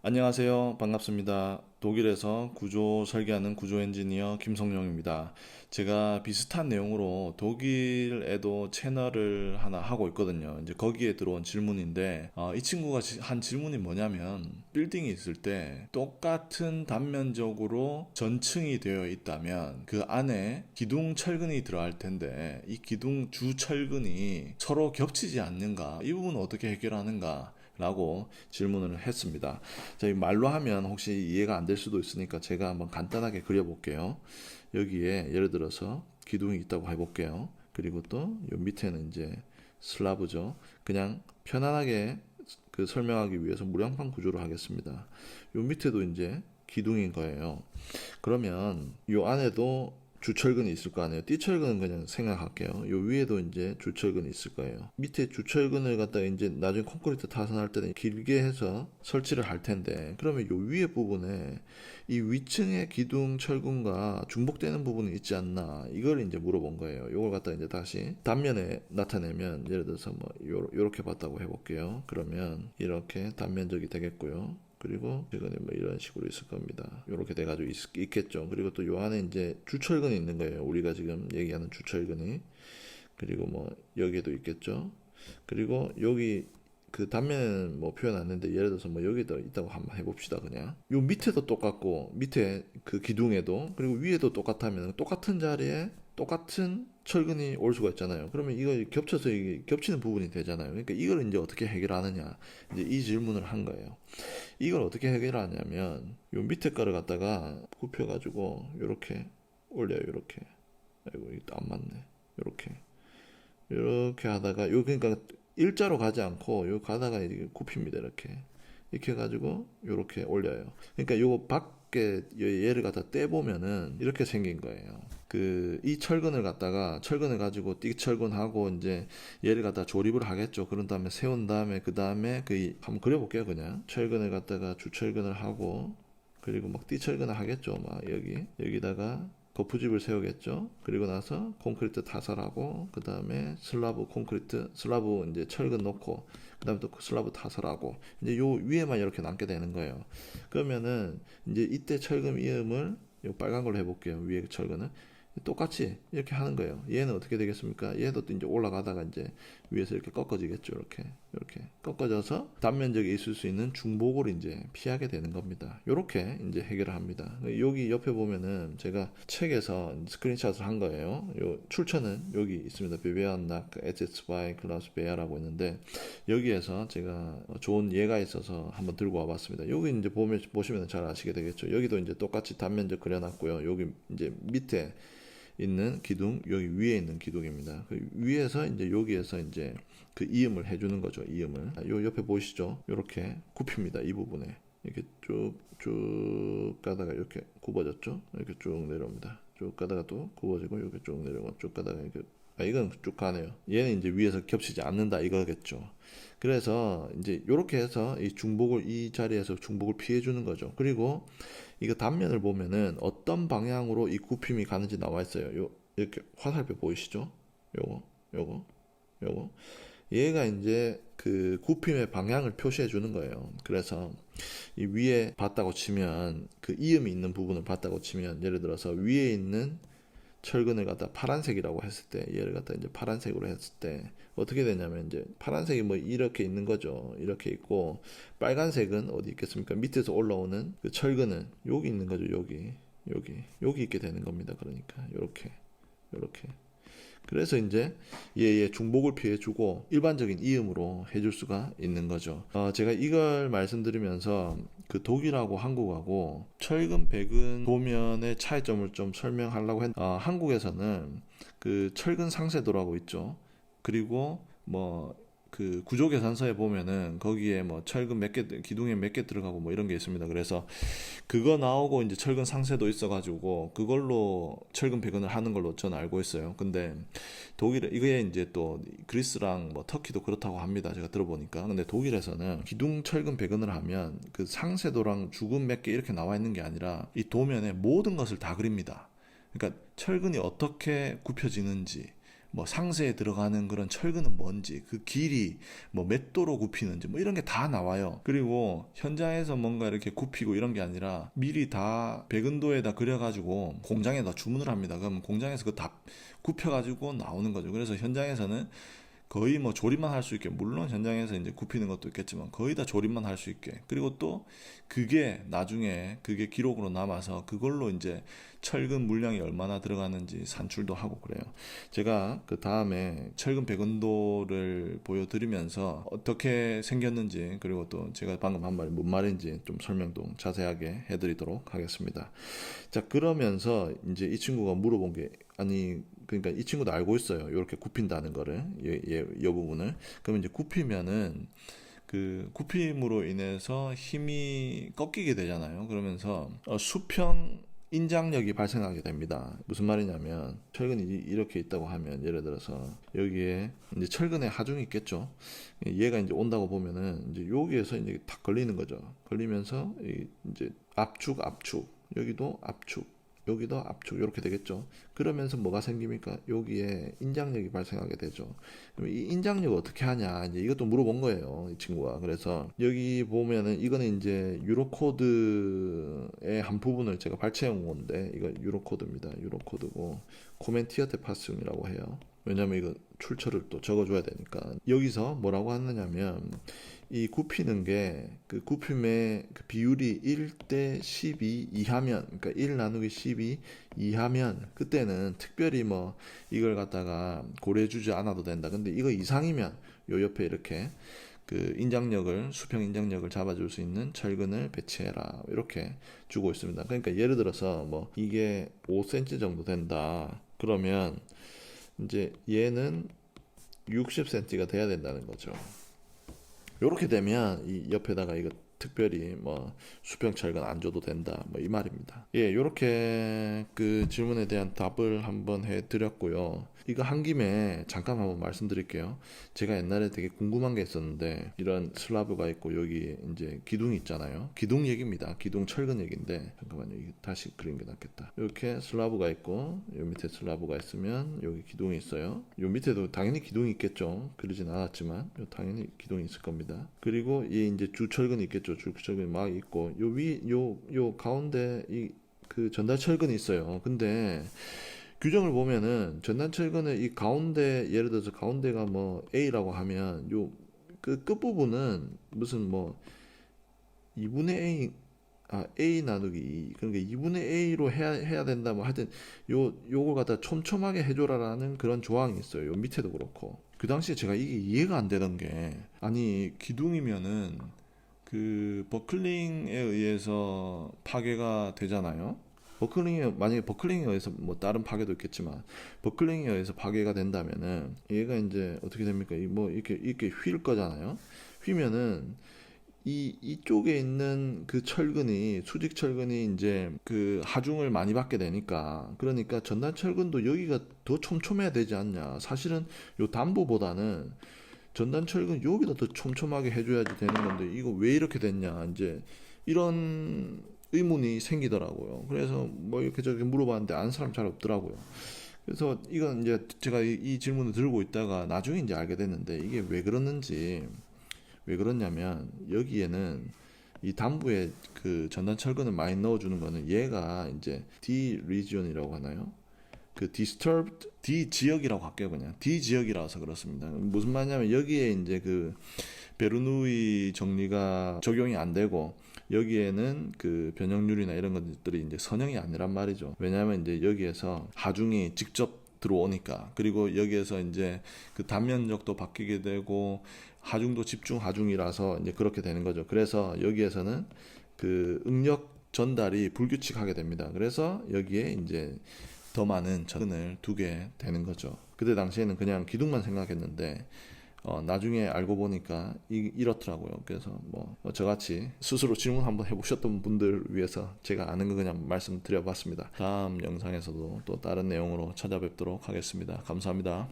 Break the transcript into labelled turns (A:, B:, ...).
A: 안녕하세요. 반갑습니다. 독일에서 구조 설계하는 구조 엔지니어 김성용입니다. 제가 비슷한 내용으로 독일에도 채널을 하나 하고 있거든요. 이제 거기에 들어온 질문인데, 이 친구가 한 질문이 뭐냐면, 빌딩이 있을 때 똑같은 단면적으로 전층이 되어 있다면 그 안에 기둥 철근이 들어갈 텐데, 이 기둥 주 철근이 서로 겹치지 않는가? 이 부분은 어떻게 해결하는가? 라고 질문을 했습니다. 자, 이 말로 하면 혹시 이해가 안 될 수도 있으니까 제가 한번 간단하게 그려볼게요. 여기에 예를 들어서 기둥이 있다고 해볼게요. 그리고 또 요 밑에는 이제 슬라브죠. 그냥 편안하게 그 설명하기 위해서 무량판 구조로 하겠습니다. 요 밑에도 이제 기둥인 거예요. 그러면 요 안에도 주철근이 있을 거 아니에요. 띠철근은 그냥 생각할게요. 요 위에도 이제 주철근이 있을 거예요. 밑에 주철근을 갖다가 이제 나중에 콘크리트 타선할 때는 길게 해서 설치를 할 텐데, 그러면 요 위에 부분에 이 위층의 기둥 철근과 중복되는 부분이 있지 않나, 이걸 이제 물어본 거예요. 요걸 갖다 이제 다시 단면에 나타내면, 예를 들어서 뭐 요렇게 봤다고 해볼게요. 그러면 이렇게 단면적이 되겠고요. 그리고 최근에 뭐 이런 식으로 있을 겁니다. 이렇게 돼가지고 있겠죠. 그리고 또 요 안에 이제 주철근이 있는 거예요. 우리가 지금 얘기하는 주철근이. 그리고 뭐 여기에도 있겠죠. 그리고 여기 그 단면은 뭐 표현 안 했는데, 예를 들어서 뭐 여기도 있다고 한번 해봅시다. 그냥 요 밑에도 똑같고 밑에 그 기둥에도, 그리고 위에도 똑같다면 똑같은 자리에 똑같은 철근이 올 수가 있잖아요. 그러면 이거 겹쳐서 이게 겹치는 부분이 되잖아요. 그러니까 이걸 이제 어떻게 해결하느냐, 이제 이 질문을 한 거예요. 이걸 어떻게 해결하냐면, 요 밑에 거를 갖다가 굽혀가지고 요렇게 올려요. 요렇게. 아이고 이거 안 맞네. 요렇게 이렇게 하다가 요, 그러니까 일자로 가지 않고 요 가다가 이게 굽힙니다. 이렇게 해가지고 요렇게 올려요. 그러니까 요거 밖에 얘를 갖다 떼보면은 이렇게 생긴 거예요. 그 이 철근을 갖다가 철근을 가지고 띠철근하고 이제 얘를 갖다 조립을 하겠죠. 그런 다음에 세운 다음에 그 다음에 그 한번 그려볼게요. 그냥 철근을 갖다가 주철근을 하고, 그리고 막 띠철근을 하겠죠. 막 여기다가 거푸집을 세우겠죠. 그리고 나서 콘크리트 타설하고, 그 다음에 슬라브 콘크리트, 슬라브 이제 철근 놓고, 그 다음에 또 슬라브 타설하고, 이제 요 위에만 이렇게 남게 되는 거예요. 그러면은 이제 이때 철근 이음을 요 빨간 걸로 해볼게요. 위에 철근은 똑같이 이렇게 하는 거예요. 얘는 어떻게 되겠습니까? 얘도 또 이제 올라가다가 이제 위에서 이렇게 꺾어지겠죠. 이렇게 꺾어져서 단면적에 있을 수 있는 중복을 이제 피하게 되는 겁니다. 이렇게 이제 해결을 합니다. 여기 옆에 보면은 제가 책에서 스크린샷을 한 거예요. 요 출처는 여기 있습니다. 비베안 낙 에제츠 바이 클라우스 베아라고 있는데, 여기에서 제가 좋은 예가 있어서 한번 들고 와봤습니다. 여기 이제 보시면 잘 아시게 되겠죠. 여기도 이제 똑같이 단면적 그려놨고요. 여기 이제 밑에 있는 기둥, 여기 위에 있는 기둥입니다. 그 위에서 이제 여기에서 이제 그 이음을 해주는 거죠. 이음을. 요 옆에 보이시죠? 이렇게 굽힙니다. 이 부분에 이렇게 쭉 가다가 이렇게 굽어졌죠? 이렇게 쭉 내려옵니다. 쭉 가다가 또 굽어지고, 이렇게 쭉 내려오고, 쭉 가다가 이렇게, 이건 쭉 가네요. 얘는 이제 위에서 겹치지 않는다 이거겠죠. 그래서 이제 이렇게 해서 이 중복을, 이 자리에서 중복을 피해 주는 거죠. 그리고 이거 단면을 보면은 어떤 방향으로 이 굽힘이 가는지 나와 있어요. 이렇게 화살표 보이시죠? 요거, 요거. 얘가 이제 그 굽힘의 방향을 표시해 주는 거예요. 그래서 이 위에 봤다고 치면, 그 이음이 있는 부분을 봤다고 치면, 예를 들어서 위에 있는 철근을 갖다 파란색이라고 했을 때, 얘를 갖다 이제 파란색으로 했을 때 어떻게 되냐면, 이제 파란색이 뭐 이렇게 있는 거죠. 이렇게 있고, 빨간색은 어디 있겠습니까? 밑에서 올라오는 그 철근은 여기 있는 거죠. 여기 있게 되는 겁니다. 그러니까 요렇게. 그래서 이제 얘의 중복을 피해주고 일반적인 이음으로 해줄 수가 있는 거죠. 제가 이걸 말씀드리면서 그 독일하고 한국하고 철근, 백은 도면의 차이점을 좀 설명하려고 한국에서는 그 철근 상세도라고 있죠. 그리고 뭐 그 구조 계산서에 보면은 거기에 뭐 철근 몇 개, 기둥에 몇 개 들어가고 뭐 이런 게 있습니다. 그래서 그거 나오고 이제 철근 상세도 있어가지고 그걸로 철근 배근을 하는 걸로 저는 알고 있어요. 근데 독일, 이게 이제 또 그리스랑 뭐 터키도 그렇다고 합니다. 제가 들어보니까. 근데 독일에서는 기둥 철근 배근을 하면 그 상세도랑 주근 몇 개 이렇게 나와 있는 게 아니라 이 도면에 모든 것을 다 그립니다. 그러니까 철근이 어떻게 굽혀지는지, 뭐 상세에 들어가는 그런 철근은 뭔지, 그 길이 뭐 몇 도로 굽히는지 뭐 이런 게 다 나와요. 그리고 현장에서 뭔가 이렇게 굽히고 이런 게 아니라 미리 다 백은도에다 그려가지고 공장에다 주문을 합니다. 그럼 공장에서 그 다 굽혀가지고 나오는 거죠. 그래서 현장에서는 거의 뭐 조립만 할 수 있게, 물론 현장에서 이제 굽히는 것도 있겠지만 거의 다 조립만 할 수 있게, 그리고 또 그게 나중에 그게 기록으로 남아서 그걸로 이제 철근 물량이 얼마나 들어가는지 산출도 하고 그래요. 제가 그 다음에 철근 백운도를 보여드리면서 어떻게 생겼는지, 그리고 또 제가 방금 한 말이 뭔 말인지 좀 설명도 자세하게 해드리도록 하겠습니다. 자, 그러면서 이제 이 친구가 물어본 게, 아니 그러니까 이 친구도 알고 있어요. 이렇게 굽힌다는 거를, 이 부분을. 그러면 이제 굽히면은 그 굽힘으로 인해서 힘이 꺾이게 되잖아요. 그러면서 수평 인장력이 발생하게 됩니다. 무슨 말이냐면 철근이 이렇게 있다고 하면, 예를 들어서 여기에 이제 철근에 하중이 있겠죠. 얘가 이제 온다고 보면은 이제 여기에서 이제 탁 걸리는 거죠. 걸리면서 이제 압축, 여기도 압축, 여기도 압축, 이렇게 되겠죠. 그러면서 뭐가 생깁니까? 여기에 인장력이 발생하게 되죠. 그럼 이 인장력을 어떻게 하냐, 이제 이것도 물어본 거예요, 이 친구가. 그래서 여기 보면은 이거는 이제 유로코드의 한 부분을 제가 발췌해 온 건데, 이거 유로코드입니다. 유로코드고 코멘티어테 파슨이라고 해요. 왜냐면 이거 출처를 또 적어줘야 되니까. 여기서 뭐라고 하느냐면, 이 굽히는 게 그 굽힘의 그 비율이 1대 12 이하면, 그러니까 1 나누기 12 이하면 그때는 특별히 뭐 이걸 갖다가 고려해주지 않아도 된다. 근데 이거 이상이면 요 옆에 이렇게 그 인장력을, 수평 인장력을 잡아줄 수 있는 철근을 배치해라, 이렇게 주고 있습니다. 그러니까 예를 들어서 뭐 이게 5cm 정도 된다. 그러면 이제 얘는 60cm가 돼야 된다는 거죠. 요렇게 되면 이 옆에다가 이거 특별히 뭐 수평 철근 안 줘도 된다, 뭐 이 말입니다. 예, 요렇게 그 질문에 대한 답을 한번 해 드렸고요. 이거 한 김에 잠깐 한번 말씀드릴게요. 제가 옛날에 되게 궁금한 게 있었는데, 이런 슬라브가 있고 여기 이제 기둥이 있잖아요. 기둥 얘기입니다. 기둥 철근 얘기인데, 잠깐만요. 이게 다시 그린 게 낫겠다. 이렇게 슬라브가 있고 요 밑에 슬라브가 있으면 여기 기둥이 있어요. 요 밑에도 당연히 기둥이 있겠죠. 그러진 않았지만 요 당연히 기둥이 있을 겁니다. 그리고 이 이제 주철근이 있겠죠. 주철근이 막 있고 요 위 요 가운데 이 그 전달 철근이 있어요. 근데 규정을 보면은 전단 철근의 이 가운데, 예를 들어서 가운데가 뭐 A라고 하면 요 그 끝부분은 무슨 뭐 2분의 A, A 나누기 2, 그러니까 2분의 A로 해야 된다, 뭐 하여튼 요걸 갖다 촘촘하게 해줘라라는 그런 조항이 있어요. 요 밑에도 그렇고. 그 당시에 제가 이게 이해가 안 되던 게, 아니 기둥이면은 그 버클링에 의해서 파괴가 되잖아요. 만약에 버클링에 의해서 뭐 다른 파괴도 있겠지만, 버클링에 의해서 파괴가 된다면은 얘가 이제 어떻게 됩니까? 뭐 이렇게 휠 거잖아요. 휘면은 이쪽에 있는 그 철근이, 수직 철근이 이제 그 하중을 많이 받게 되니까, 그러니까 전단 철근도 여기가 더 촘촘해야 되지 않냐. 사실은 요 담보보다는 전단 철근 여기다 더 촘촘하게 해줘야지 되는 건데, 이거 왜 이렇게 됐냐, 이제 이런 의문이 생기더라고요. 그래서 뭐 이렇게 저렇게 물어봤는데 아는 사람 잘 없더라고요. 그래서 이건 이제 제가 이 질문을 들고 있다가 나중에 이제 알게 됐는데, 이게 왜 그러는지, 왜 그러냐면 여기에는 이 담부에 그 전단 철근을 많이 넣어주는 거는, 얘가 이제 D region이라고 하나요? 그 disturbed D 지역이라고 할게요. 그냥 D 지역이라서 그렇습니다. 무슨 말이냐면 여기에 이제 그 베르누이 정리가 적용이 안 되고, 여기에는 그 변형률이나 이런 것들이 이제 선형이 아니란 말이죠. 왜냐하면 이제 여기에서 하중이 직접 들어오니까. 그리고 여기에서 이제 그 단면적도 바뀌게 되고 하중도 집중 하중이라서 이제 그렇게 되는 거죠. 그래서 여기에서는 그 응력 전달이 불규칙하게 됩니다. 그래서 여기에 이제 더 많은 철근을 두게 되는 거죠. 그때 당시에는 그냥 기둥만 생각했는데 나중에 알고 보니까 이렇더라고요. 그래서 뭐 저같이 스스로 질문 한번 해보셨던 분들 위해서 제가 아는 거 그냥 말씀드려봤습니다. 다음 영상에서도 또 다른 내용으로 찾아뵙도록 하겠습니다. 감사합니다.